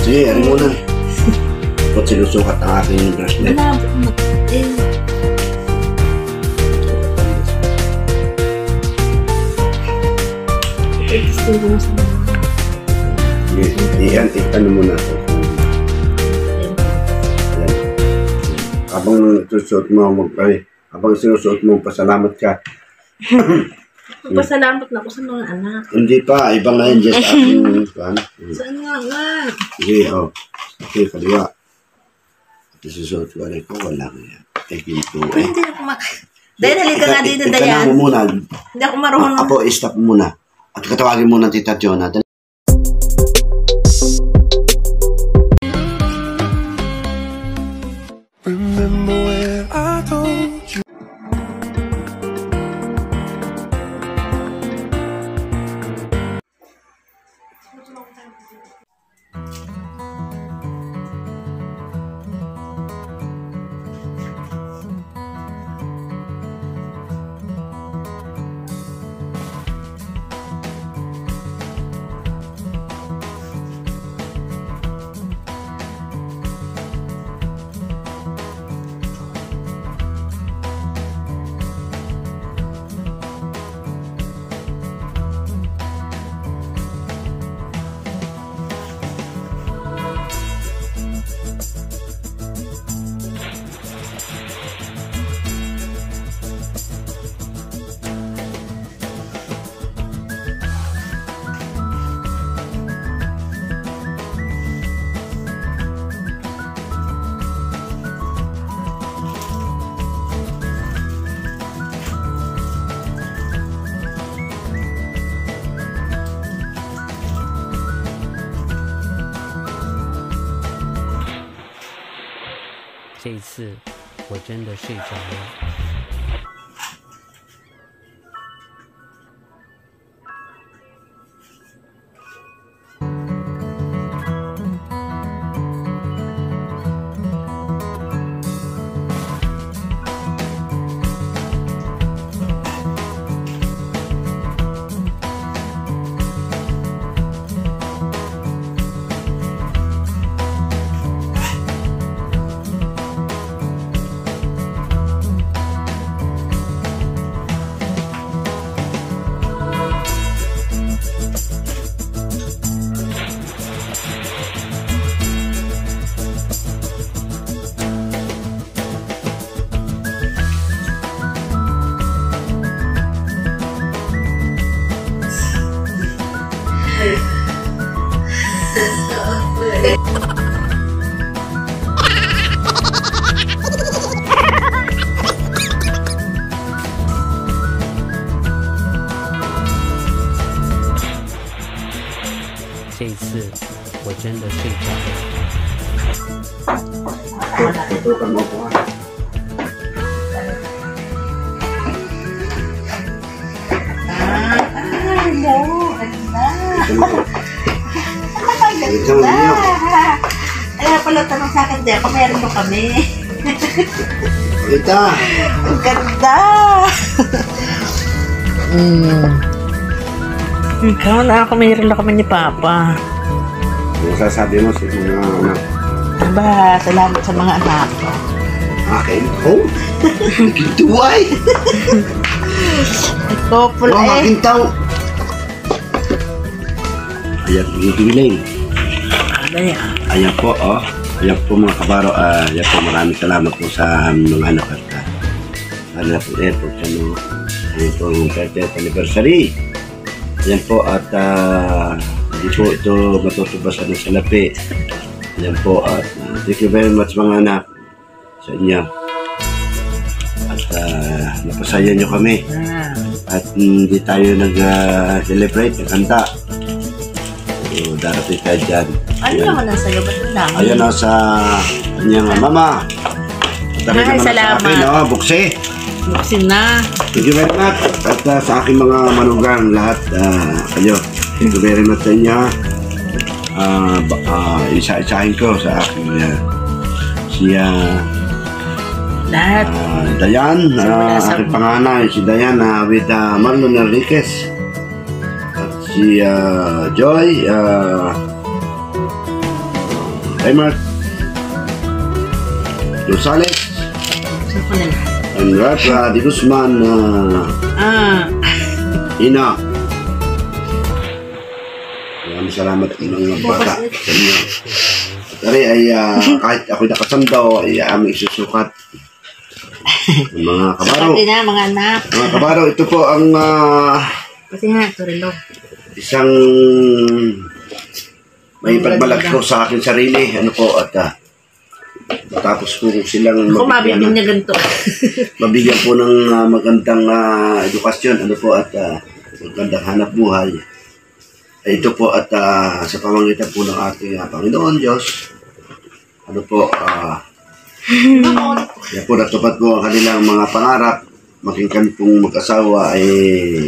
Sige, ari muna. Ba't sinusukat ang aking bracelet? Malabot mo. Gusto mo sa mga. Ano muna ito. Habang sinusuot mo, habang sinusuot mo, pasalamat ka. Magpasalamat na ako sa mga anak. Hindi pa, iba nga yan, just aking fan. Saan nga? Sige, o. Okay, kaliwa. Ito susuot ko rin ko, wala nga yan. Taking two. Hindi ako Dayan, halika nga dito, Dayan. Itanang mo muna. Hindi ako marunong. Apo, stop muna. At katawagin muna Tita Jonathan. Remember when I told you.这一次，我真的睡着了。这一次，我真的睡着了。 Tutukan mo po. Kaya pala tanong sa akin, Dea, kung meron mo kami. Kita! Ang ganda! Ikaw na ako, mayroon na kami ni Papa. Ano sasabi mo sa mga anak? Aba, salamat sa mga anak ko. Akin? Oh! Nagkituway! Ito pula Oh, aking tao! Ayan, gigiling. Ano yan? Ayan po, oh. Ayan po mga kabaro. Ayan po, maraming salamat po sa mga anak at ano po, ayan po sa mga ayan po yung 30th anniversary. Ayan po at hindi po ito matutubas ng salapi. Ayan po at thank you very much mga anak sa inyo. At napasaya nyo kami. At hindi tayo nag-celebrate, nagkanta. So, darating tayo dyan. Ano naman ang sayo? Ba't ang dami? Ayan o sa kanyang mama. Ay, salamat. Sa akin, buksi. Buksin na. Thank you very much. At sa aking mga manugang lahat, kayo. Thank you very much sa inyo. Isa-isahin ko sa aking Lahat. Dayan, aking panganay, si Dayan with Marlon Enriquez. At si Joy, Raymart, Rosales, Gusto ko na lahat. and Rafa Di Guzman, Ina. Maraming salamat ng bata sa inyo. At ari ay kahit ako'y nakasandaw ay aming isusukat. Mga kabaro. Pati na, mga anak. Mga kabaro, ito po ang Kasi nga, Torilo. isang may pagmalaki ko sa akin sarili. Ano po, at matapos po silang Ako mabibig niya ganito. mabigyan po ng magandang edukasyon, ano po, at magandang hanap buhay. Ito po at sa pamamagitan po ng ating Panginoon Diyos, ano po, yan po natupad po ang kanilang mga pangarap. Maging kami pong mag-asawa ay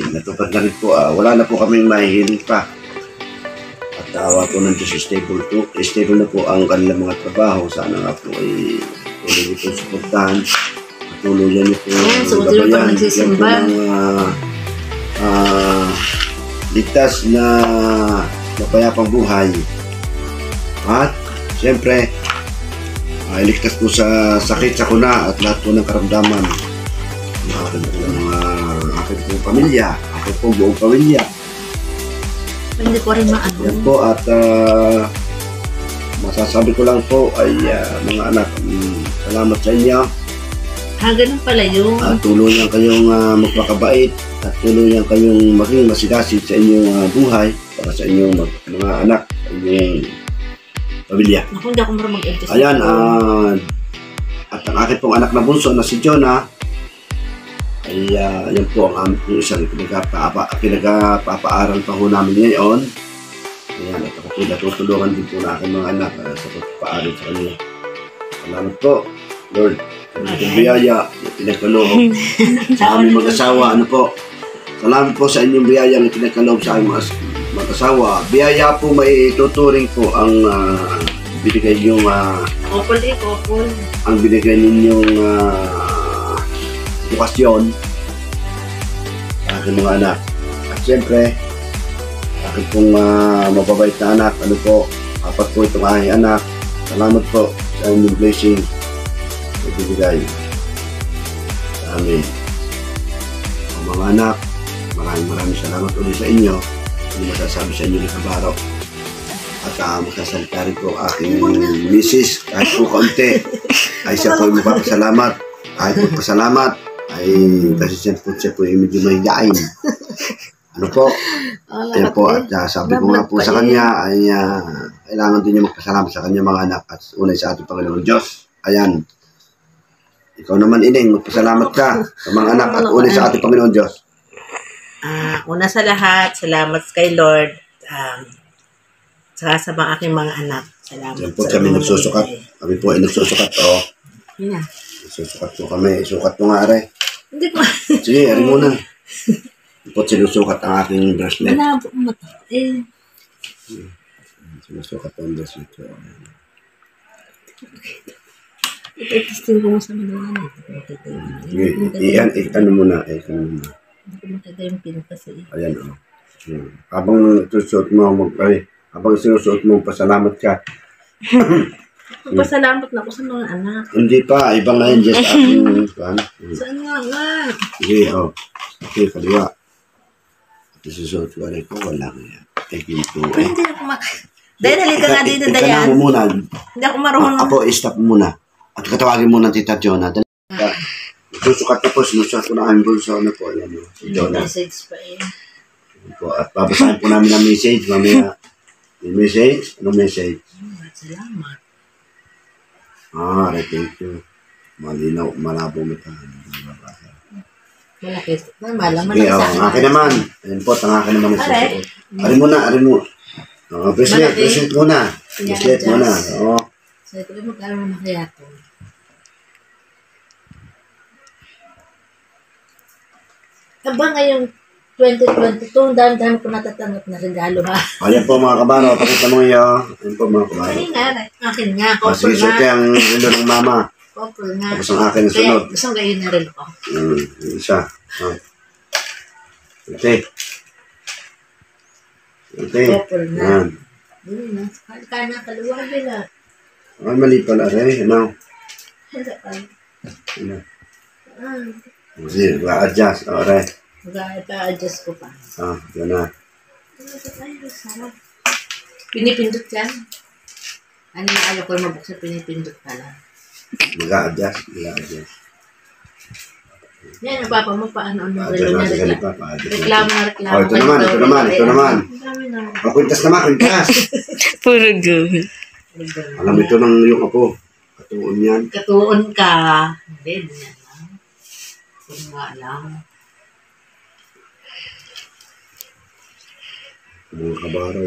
natupad na rin po. Wala na po kaming mahihiling pa. At awa po ng Diyos, stable na po ang kanilang mga trabaho. Sana nga po ay tuloy niyo po suportahan. Tuloy niyo po gabayan. Yan po ng ligtas na mapayapang buhay. At siyempre, iligtas po sa sakit, sa kuna at lahat po ng karamdaman ng aking pong pamilya, aking pong buong pamilya. Hindi ko rin maano. Yan po at masasabi ko lang po ay mga anak, salamat sa inyo. Ganun pala yun. Tuluyan kayong magpakabait at tuluyan kayong maging masigasig sa inyong buhay para sa inyong mga anak, sa inyong pamilya. Naku, hindi ako marunong mag-adjust. Ayan, at ang aking pong anak na bunso na si Jonah ay yan po ang aming isang pinagpapaaral pa ho namin ngayon. Ayan, at ako po natutulungan din po na aking mga anak sa pagpapaaral sa kanila. Salamat po, Lord. Sa itong biyaya na pinagkaloob sa aming mag-asawa. Ano po? Salamat po sa inyong biyaya na pinagkaloob sa aming mag-asawa. Biyaya po may tuturing po ang binigay ninyong Kopol. ang binigay ninyong edukasyon sa aking mga anak. At siyempre, aking pong mababait na anak, ano po, apat po itong aking anak. Salamat po sa inyong blessing na binigay sa amin. O mga anak, maraming salamat ulit sa inyo. Ano masasabi sa inyo ni Kabaro? At magsasalita rin po aking misis, kahit po kaunti, ay siya po magpapasalamat. Kahit po pasalamat, ay kasi siya po ay medyo mahigain. Ano po? Ayan po, at sabi ko nga po sa kanya, ay kailangan din niya magpasalamat sa kanya mga anak at unay sa ating Panginoon Diyos. Ayan. Ikaw naman, Ining, magpasalamat ka sa mga anak at unay sa ating Panginoon Diyos. Una sa lahat, salamat kay Lord. Saka sa mga aking mga anak. Salamat. Ayan po kami nagsusukat. Kami po ay nagsusukat. O, Yan. nagsusukat po kami. Isukat mo nga, Are. Hindi ko. Sige, Are muna. Ayan po sinusukat ang aking bracelet. Malabo ang mata. Sinusukat ang bracelet. Ito-testing ko sa mga Sige, ano muna. Hindi ko makita yung pin kasi. Ayan o. Habang sinusuot mo, habang sinusuot mo, pasalamat ka. Magpasalamat na ako sa mga anak. Hindi pa, iba nga yun, just aking fan. Saan nga? Sige, o. Okay, kaliwa. Ito susuot ko rin ko, wala nga yan. Thank you to. Hindi ako Dahil halika nga dito, Dayan. Ika mo muna. Hindi ako marunong. Apo, stop muna. At katawagin muna Tita Jonah. Susukat ko po, sinusuot ko na ang bulso. Ano po, yan o. Si Jonah. Message pa eh. Po, at babasahin po namin ang message. Mamaya, yung message. Anong message? Salamat. Thank you. Malinaw, malabo mata. Malaki. Malaman Sige, ang akin naman. Ayun po, ang akin naman. Are. Ari muna. Bracelet muna. Bracelet muna. Oo. So, ito yung magkaroon na kaya ito. Aba ngayong 2022, dami-dami ko natatanggap na regalo ha. Ayan po mga kabaro, pakita mo yun. Ayan po mga kabaro. Ay nga, akin nga, couple Sige, suot nga. ang ulo ng mama. Couple nga. Tapos ang akin na sunod. Kaya, gusto gayon na rin ko. Yung isa. Okay. Couple nga. Ayan. Yun na, kaya na, kaluwa nila. Ay, mali pala rin. Ano? Ano? Sige, adjust. Alright. Mag-adjust ko pa. Yan na. Pinipindot yan. Ano yung ayaw ko mabuksan, pinipindot pa lang. Mag-adjust. Yan, ang papa mo paano ang Adjust relo na niya. sa ganito. Reklamo na reklamo. Ito naman. Ang dami naman. Kwintas naman, kwintas. Puro good. Alam ito ng yung ako. Katuon yan. Katuon ka. Hindi, yan lang. Kung nga lang. Mga kabaro.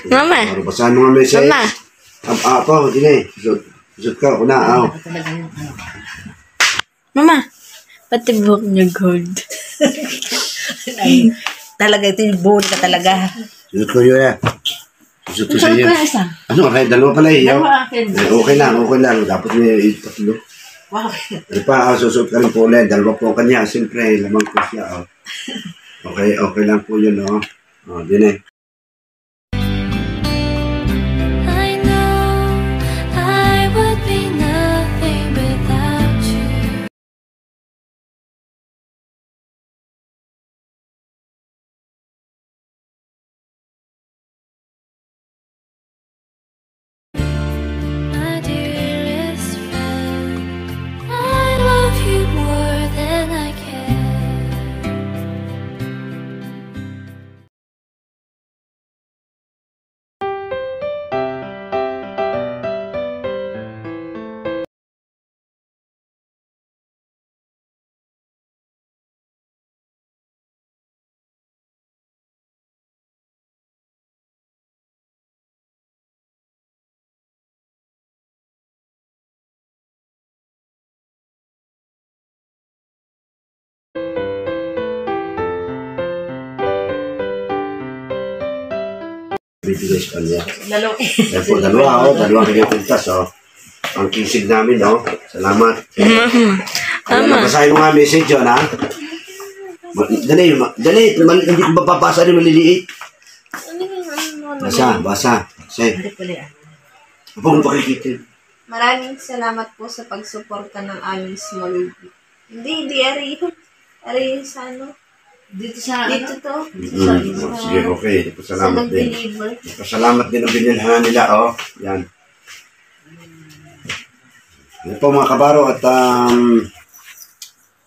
Mama. Basahan mo nga message. Mama. Ako, dine. Isot ka, una. Talagang ano. Mama. Pati buhok niya gold. Ay, talaga ito yung bull ka talaga. Isot ko yun eh. Isot ko sa Saan iyo. ka isa? Ano, kahit dalawa pala eh. Dalawa akin. Okay lang. Dapat may itatlo. Wow. Ano pa, susot ka rin po ulit. Dalawa po kanya. Siyempre, lamang ko siya. Okay lang po yun. Dine. I know I would be nothing without you. My dearest friend, I love you more than I can. Bibigay sa kanya. Lalo. Yan po, dalawang kanya pintas. Ang kisig namin. Salamat. Mama. Basahin mo nga message yun, ha? Dali. Hindi ko mapapasa rin maliliit. Basa. Say. Hindi pala yan. Huwag mo pakikitin. Maraming salamat po sa pagsuporta ng aming small group. Hindi, Ari yun sa ano. Dito sa Dito ano? to. Sige, okay. Sa Salamat din. nag-deliver. Salamat din ang binilhan nila, Yan. Yan po mga kabaro at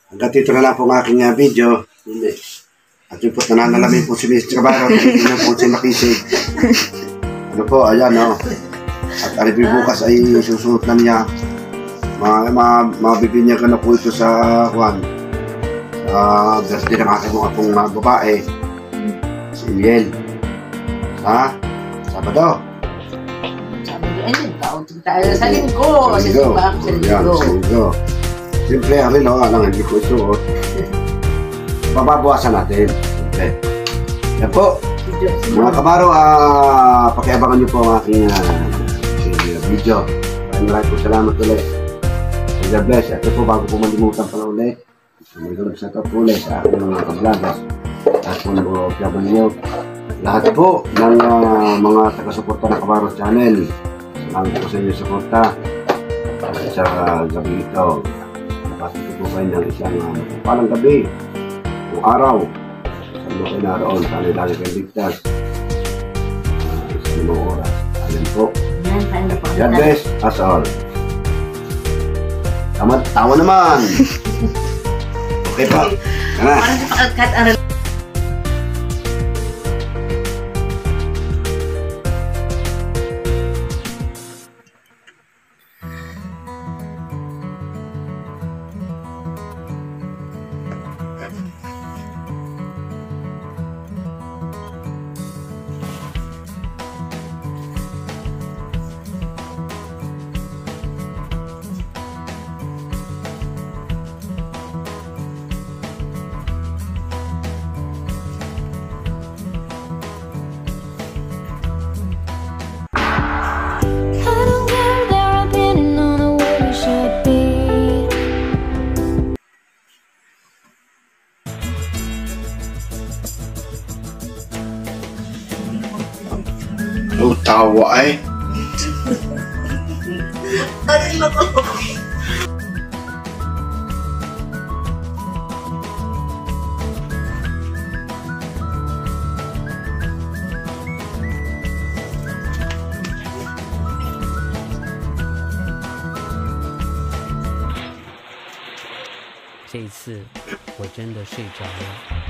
hanggang dito na lang po ang aking video. At yun po, nananalamin po si Mr. Kabaro. Hindi na po si Makisig. Ano po, ayan, At alipin bukas ay susunod na niya. Mabibinyagan na po ito sa Juan. Birthday ng aking mga pong babae. Si Iliel. Sabado. Sabi ko, ayun, kaunting tayo sa linggo. Sa Linggo. simba ako sa Yan, linggo. sa linggo. Siyempre, hindi ko isuot. Pababawasan natin. Siyempre. Yan po. Mga kabaro, pakiabangan niyo po ang aking video. Maraming po salamat ulit. God bless. Ito po, bago po malimutan pala ulit. May galap sa top ulit sa aking mga kablagas. At po nag-o-PW. Lahat po ng mga taga-suporta ng Kabaro Channel. Salamat po sa inyo suporta. Sa gabi ito. Napasok po kayo ng isang palang gabi. O araw. Saan mo kayo naroon? Sana lagi kayo ligtas. Sa limang oras. Ayan po. Yan, kain na po. God bless us all. Tawa naman. Okay pa. Kana. Parang sa pagkat asawa ay. Ay, nako.这一次我真的睡着了。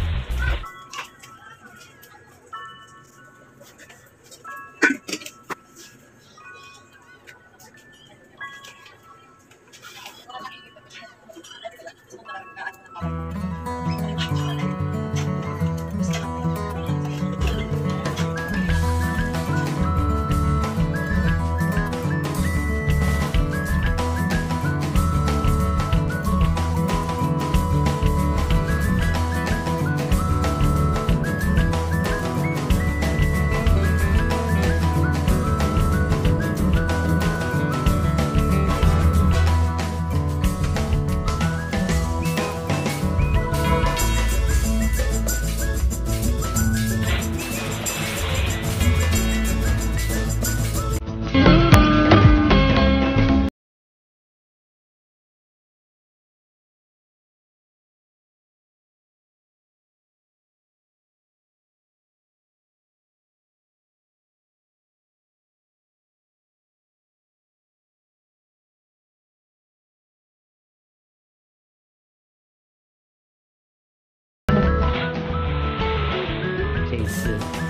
这一次